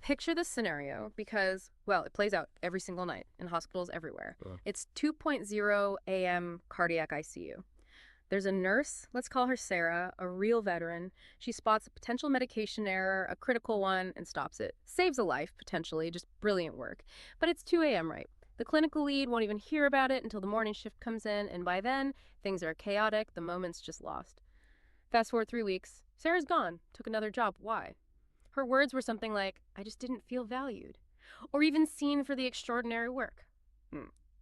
picture this scenario because, well, it plays out every single night in hospitals everywhere. It's 2.0 a.m. cardiac ICU. There's a nurse, let's call her Sarah, a real veteran. She spots a potential medication error, a critical one, and stops it. Saves a life, potentially, just brilliant work. But it's 2 a.m., right? The clinical lead won't even hear about it until the morning shift comes in, and by then, things are chaotic, the moment's just lost. Fast forward 3 weeks, Sarah's gone, took another job. Why? Her words were something like, I just didn't feel valued, or even seen for the extraordinary work.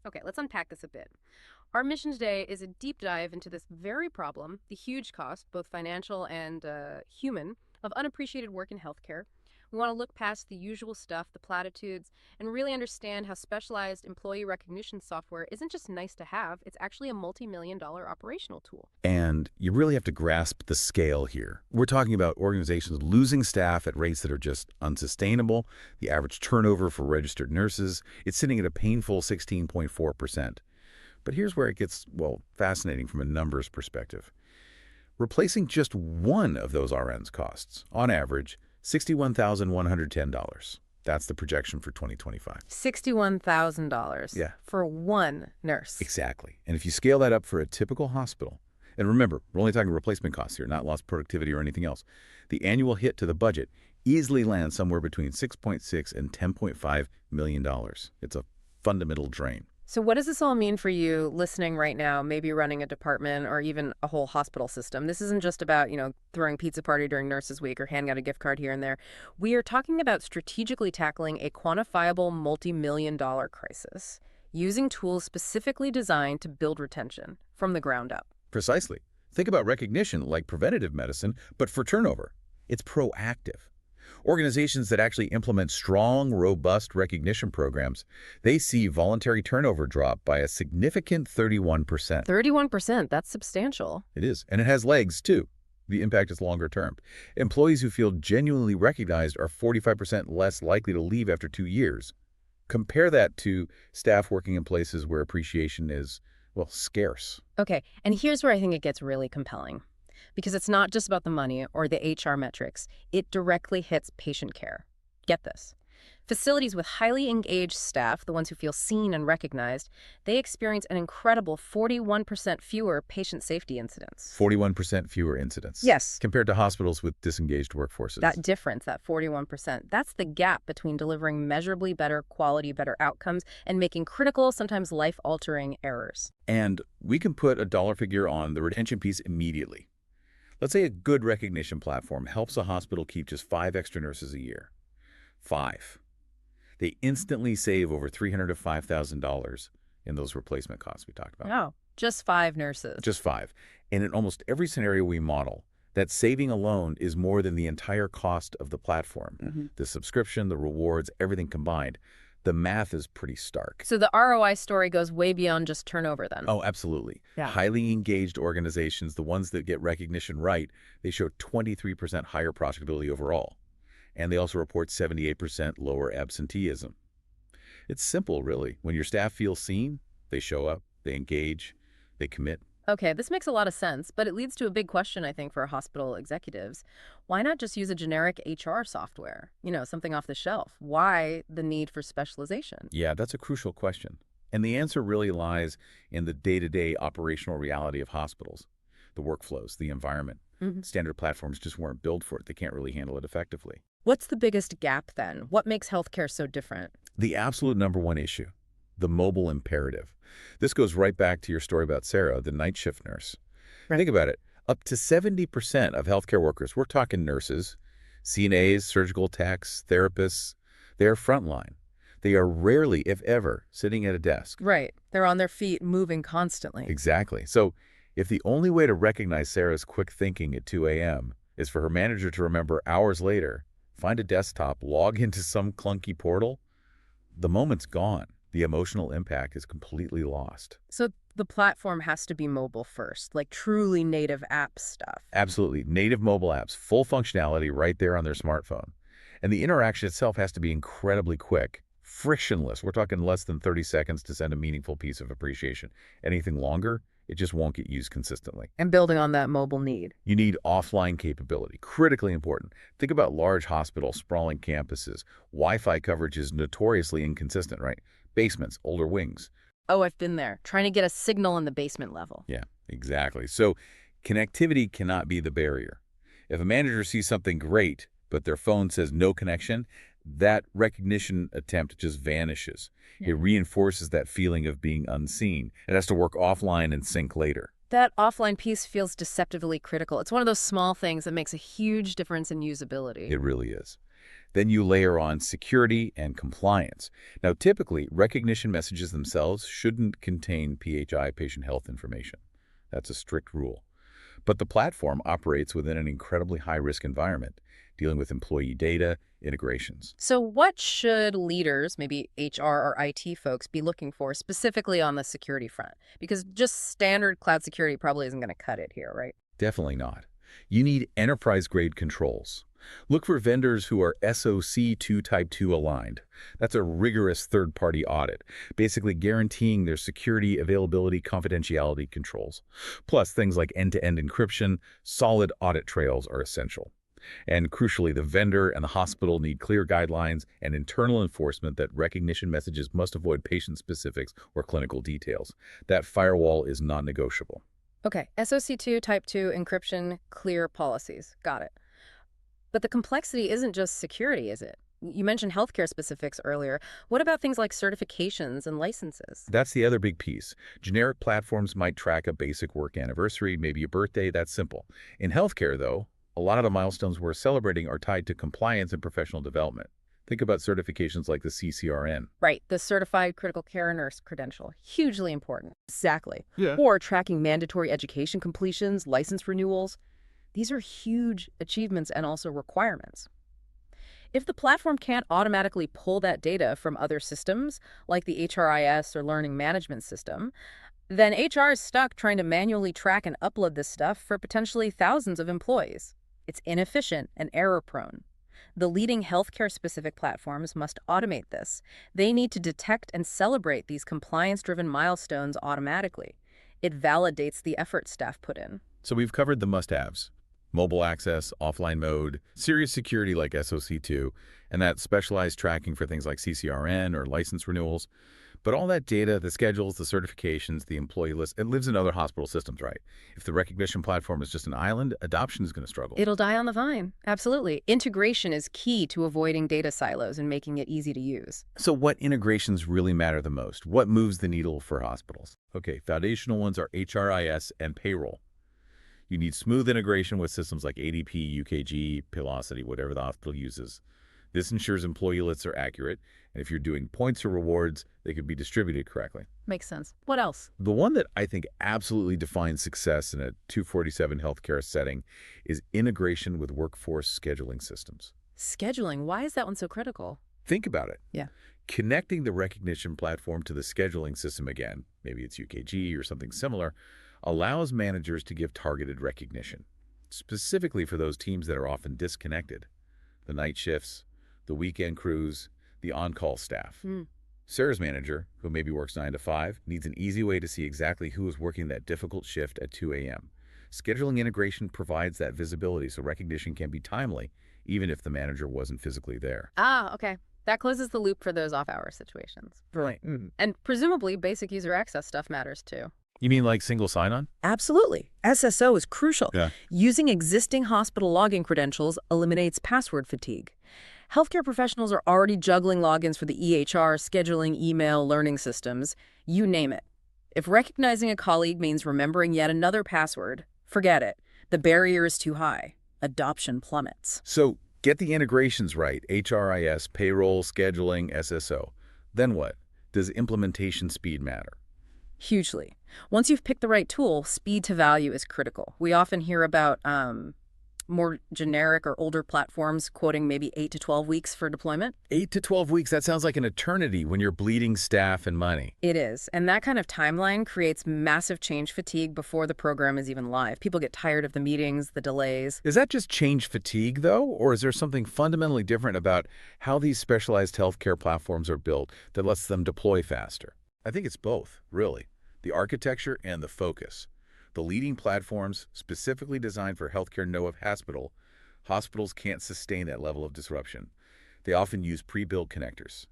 Okay, let's unpack this a bit. Our mission today is a deep dive into this very problem, the huge cost, both financial and human, of unappreciated work in healthcare. We want to look past the usual stuff, the platitudes, and really understand how specialized employee recognition software isn't just nice to have, it's actually a multi-million-dollar operational tool. And you really have to grasp the scale here. We're talking about organizations losing staff at rates that are just unsustainable. The average turnover for registered nurses, it's sitting at a painful 16.4%. But here's where it gets, well, fascinating from a numbers perspective. Replacing just one of those RNs costs, on average, $61,110. That's the projection for 2025. $61,000 Yeah. for one nurse. Exactly. And if you scale that up for a typical hospital, and remember, we're only talking replacement costs here, not lost productivity or anything else, the annual hit to the budget easily lands somewhere between $6.6 and $10.5 million. It's a fundamental drain. So what does this all mean for you listening right now, maybe running a department or even a whole hospital system? This isn't just about, throwing pizza party during Nurses Week or handing out a gift card here and there. We are talking about strategically tackling a quantifiable multi-million-dollar crisis using tools specifically designed to build retention from the ground up. Precisely. Think about recognition like preventative medicine, but for turnover. It's proactive. Organizations that actually implement strong, robust recognition programs, they see voluntary turnover drop by a significant 31%. 31%, that's substantial. It is, and it has legs, too. The impact is longer term. Employees who feel genuinely recognized are 45% less likely to leave after 2 years. Compare that to staff working in places where appreciation is, well, scarce. Okay, and here's where I think it gets really compelling. Because it's not just about the money or the HR metrics. It directly hits patient care. Get this. Facilities with highly engaged staff, the ones who feel seen and recognized, they experience an incredible 41% fewer patient safety incidents. 41% fewer incidents. Yes. Compared to hospitals with disengaged workforces. That difference, that 41%, that's the gap between delivering measurably better quality, better outcomes, and making critical, sometimes life-altering errors. And we can put a dollar figure on the retention piece immediately. Let's say a good recognition platform helps a hospital keep just 5 extra nurses a year. 5. They instantly save over $300 to $5,000 in those replacement costs we talked about. Oh, just 5 nurses. Just 5. And in almost every scenario we model, that saving alone is more than the entire cost of the platform. The subscription, the rewards, everything combined. The math is pretty stark. So the ROI story goes way beyond just turnover then. Oh, absolutely. Yeah. Highly engaged organizations, the ones that get recognition right, they show 23% higher profitability overall. And they also report 78% lower absenteeism. It's simple, really. When your staff feels seen, they show up, they engage, they commit. Okay, this makes a lot of sense, but it leads to a big question, I think, for hospital executives. Why not just use a generic HR software? Something off the shelf. Why the need for specialization? Yeah, that's a crucial question. And the answer really lies in the day-to-day operational reality of hospitals, the workflows, the environment. Standard platforms just weren't built for it. They can't really handle it effectively. What's the biggest gap then? What makes healthcare so different? The absolute number one issue, the mobile imperative. This goes right back to your story about Sarah, the night shift nurse. Right. Think about it. Up to 70% of healthcare workers, we're talking nurses, CNAs, surgical techs, therapists, they are frontline. They are rarely, if ever, sitting at a desk. Right. They're on their feet, moving constantly. Exactly. So if the only way to recognize Sarah's quick thinking at 2 a.m. is for her manager to remember hours later, find a desktop, log into some clunky portal, the moment's gone. The emotional impact is completely lost. So the platform has to be mobile first, like truly native app stuff. Absolutely. Native mobile apps, full functionality right there on their smartphone. And the interaction itself has to be incredibly quick, frictionless. We're talking less than 30 seconds to send a meaningful piece of appreciation. Anything longer, It just won't get used consistently. And building on that mobile need. You need offline capability, critically important. Think about large hospitals, sprawling campuses. Wi-Fi coverage is notoriously inconsistent, right? Basements, older wings. Oh, I've been there, trying to get a signal in the basement level. Yeah, exactly. So connectivity cannot be the barrier. If a manager sees something great, but their phone says no connection, that recognition attempt just vanishes. Yeah. It reinforces that feeling of being unseen. It has to work offline and sync later. That offline piece feels deceptively critical. It's one of those small things that makes a huge difference in usability. It really is. Then you layer on security and compliance. Now, typically, recognition messages themselves shouldn't contain PHI, patient health information. That's a strict rule. But the platform operates within an incredibly high-risk environment, dealing with employee data, integrations. So what should leaders, maybe HR or IT folks, be looking for specifically on the security front? Because just standard cloud security probably isn't going to cut it here, right? Definitely not. You need enterprise-grade controls. Look for vendors who are SOC 2 Type 2 aligned. That's a rigorous third-party audit, basically guaranteeing their security, availability, confidentiality controls. Plus, things like end-to-end encryption, solid audit trails are essential. And crucially, the vendor and the hospital need clear guidelines and internal enforcement that recognition messages must avoid patient specifics or clinical details. That firewall is non-negotiable. Okay, SOC2 Type 2 encryption, clear policies. Got it. But the complexity isn't just security, is it? You mentioned healthcare specifics earlier. What about things like certifications and licenses? That's the other big piece. Generic platforms might track a basic work anniversary, maybe a birthday, that's simple. In healthcare, though, a lot of the milestones we're celebrating are tied to compliance and professional development. Think about certifications like the CCRN. Right, the Certified Critical Care Nurse credential. Hugely important. Exactly. Yeah. Or tracking mandatory education completions, license renewals. These are huge achievements and also requirements. If the platform can't automatically pull that data from other systems, like the HRIS or learning management system, then HR is stuck trying to manually track and upload this stuff for potentially thousands of employees. It's inefficient and error-prone. The leading healthcare-specific platforms must automate this. They need to detect and celebrate these compliance-driven milestones automatically. It validates the effort staff put in. So we've covered the must-haves. Mobile access, offline mode, serious security like SOC2, and that specialized tracking for things like CCRN or license renewals. But all that data, the schedules, the certifications, the employee list, it lives in other hospital systems, right? If the recognition platform is just an island, adoption is going to struggle. It'll die on the vine. Absolutely. Integration is key to avoiding data silos and making it easy to use. So what integrations really matter the most? What moves the needle for hospitals? Okay, foundational ones are HRIS and payroll. You need smooth integration with systems like ADP, UKG, Paylocity, whatever the hospital uses. This ensures employee lists are accurate, and if you're doing points or rewards, they could be distributed correctly. Makes sense. What else? The one that I think absolutely defines success in a 247 healthcare setting is integration with workforce scheduling systems. Scheduling. Why is that one so critical? Think about it. Yeah. Connecting the recognition platform to the scheduling system again, maybe it's UKG or something similar, allows managers to give targeted recognition, specifically for those teams that are often disconnected. The night shifts, the weekend crews, the on-call staff. Sarah's manager, who maybe works 9 to 5, needs an easy way to see exactly who is working that difficult shift at 2 a.m. Scheduling integration provides that visibility so recognition can be timely, even if the manager wasn't physically there. Ah, okay. That closes the loop for those off-hour situations. Right. And presumably, basic user access stuff matters too. You mean like single sign-on? Absolutely. SSO is crucial. Yeah. Using existing hospital login credentials eliminates password fatigue. Healthcare professionals are already juggling logins for the EHR, scheduling, email, learning systems, you name it. If recognizing a colleague means remembering yet another password, forget it. The barrier is too high. Adoption plummets. So get the integrations right, HRIS, payroll, scheduling, SSO. Then what? Does implementation speed matter? Hugely. Once you've picked the right tool, speed to value is critical. We often hear about more generic or older platforms quoting maybe 8 to 12 weeks for deployment. 8 to 12 weeks, that sounds like an eternity when you're bleeding staff and money. It is. And that kind of timeline creates massive change fatigue before the program is even live. People get tired of the meetings, the delays. Is that just change fatigue, though? Or is there something fundamentally different about how these specialized healthcare platforms are built that lets them deploy faster? I think it's both, really. the architecture and the focus. The leading platforms specifically designed for healthcare know of hospitals can't sustain that level of disruption. They often use pre-built connectors,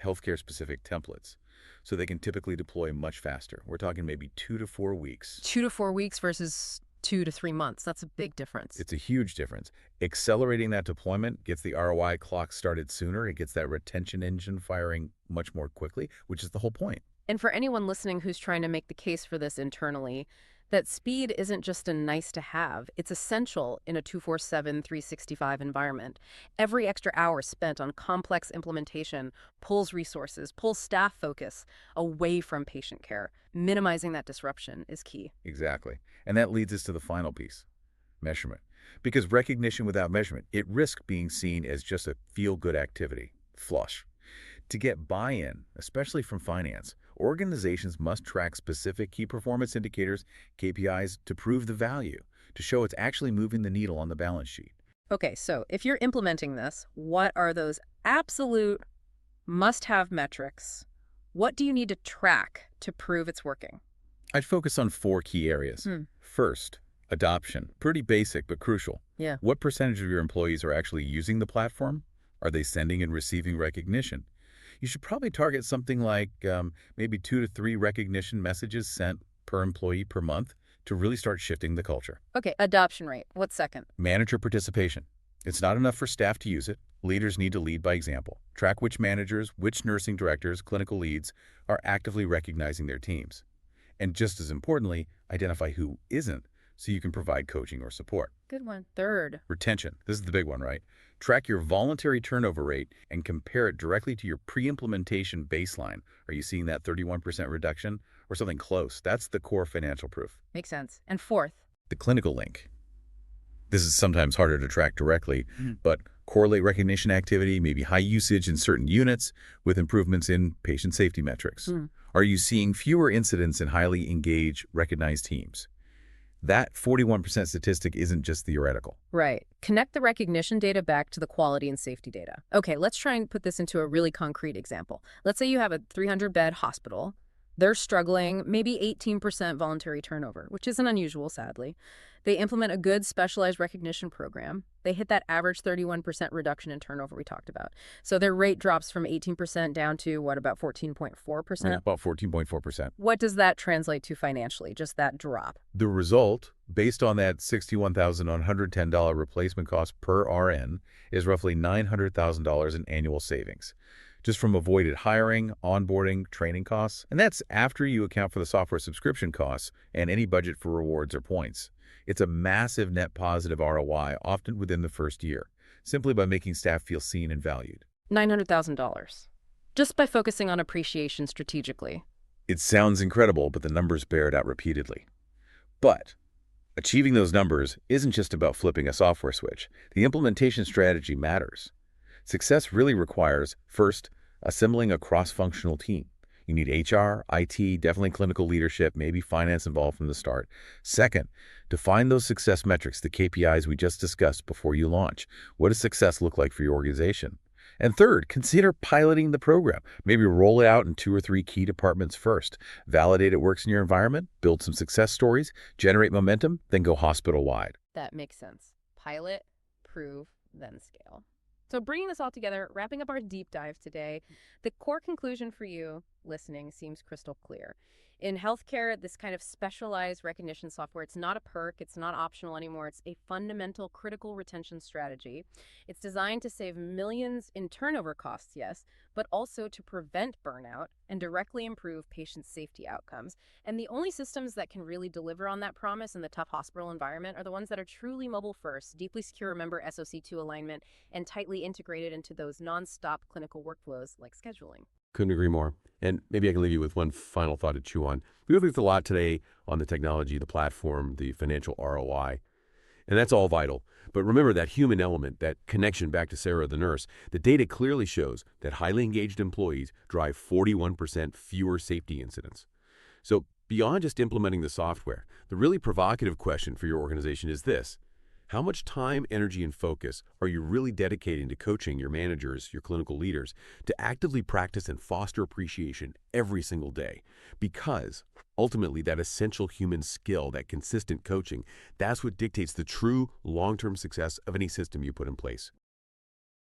healthcare-specific templates, so they can typically deploy much faster. We're talking maybe 2 to 4 weeks. 2 to 4 weeks versus 2 to 3 months. That's a big difference. It's a huge difference. Accelerating that deployment gets the ROI clock started sooner. It gets that retention engine firing much more quickly, which is the whole point. And for anyone listening who's trying to make the case for this internally, that speed isn't just a nice to have, it's essential in a 24/7, 365 environment. Every extra hour spent on complex implementation pulls resources, pulls staff focus away from patient care. Minimizing that disruption is key. Exactly. And that leads us to the final piece, measurement. Because recognition without measurement, it risks being seen as just a feel-good activity, flush. To get buy-in, especially from finance, organizations must track specific key performance indicators, KPIs, to prove the value, to show it's actually moving the needle on the balance sheet. Okay, so if you're implementing this, what are those absolute must-have metrics? What do you need to track to prove it's working? I'd focus on 4 key areas. First, adoption. Pretty basic, but crucial. Yeah. What percentage of your employees are actually using the platform? Are they sending and receiving recognition? You should probably target something like maybe 2 to 3 recognition messages sent per employee per month to really start shifting the culture. Okay, adoption rate. What's second? Manager participation. It's not enough for staff to use it. Leaders need to lead by example. Track which managers, which nursing directors, clinical leads are actively recognizing their teams. And just as importantly, identify who isn't so you can provide coaching or support. Good one. Third. Retention. This is the big one, right? Track your voluntary turnover rate and compare it directly to your pre-implementation baseline. Are you seeing that 31% reduction or something close? That's the core financial proof. Makes sense. And fourth. The clinical link. This is sometimes harder to track directly, but correlate recognition activity, maybe high usage in certain units with improvements in patient safety metrics. Are you seeing fewer incidents in highly engaged, recognized teams? That 41% statistic isn't just theoretical. Right. Connect the recognition data back to the quality and safety data. Okay, let's try and put this into a really concrete example. Let's say you have a 300-bed hospital. They're struggling, maybe 18% voluntary turnover, which isn't unusual, sadly. They implement a good specialized recognition program. They hit that average 31% reduction in turnover we talked about. So their rate drops from 18% down to, what, about 14.4%? About 14.4%. What does that translate to financially, just that drop? The result, based on that $61,110 replacement cost per RN, is roughly $900,000 in annual savings, just from avoided hiring, onboarding, training costs. And that's after you account for the software subscription costs and any budget for rewards or points. It's a massive net positive ROI, often within the first year, simply by making staff feel seen and valued. $900,000, just by focusing on appreciation strategically. It sounds incredible, but the numbers bear it out repeatedly. But achieving those numbers isn't just about flipping a software switch. The implementation strategy matters. Success really requires, first, assembling a cross-functional team. You need HR, IT, definitely clinical leadership, maybe finance involved from the start. Second, define those success metrics, the KPIs we just discussed before you launch. What does success look like for your organization? And third, consider piloting the program. Maybe roll it out in 2 or 3 key departments first. Validate it works in your environment, build some success stories, generate momentum, then go hospital-wide. That makes sense. Pilot, prove, then scale. So bringing this all together, wrapping up our deep dive today, the core conclusion for you listening seems crystal clear. In healthcare, this kind of specialized recognition software, it's not a perk, it's not optional anymore, it's a fundamental critical retention strategy. It's designed to save millions in turnover costs, yes, but also to prevent burnout and directly improve patient safety outcomes. And the only systems that can really deliver on that promise in the tough hospital environment are the ones that are truly mobile first, deeply secure member SOC2 alignment, and tightly integrated into those non-stop clinical workflows like scheduling. Couldn't agree more. And maybe I can leave you with one final thought to chew on. We've looked a lot today on the technology, the platform, the financial ROI, and that's all vital. But remember that human element, that connection back to Sarah the nurse. The data clearly shows that highly engaged employees drive 41% fewer safety incidents. So beyond just implementing the software, the really provocative question for your organization is this: How much time, energy, and focus are you really dedicating to coaching your managers, your clinical leaders, to actively practice and foster appreciation every single day? Because ultimately, that essential human skill, that consistent coaching, that's what dictates the true long-term success of any system you put in place.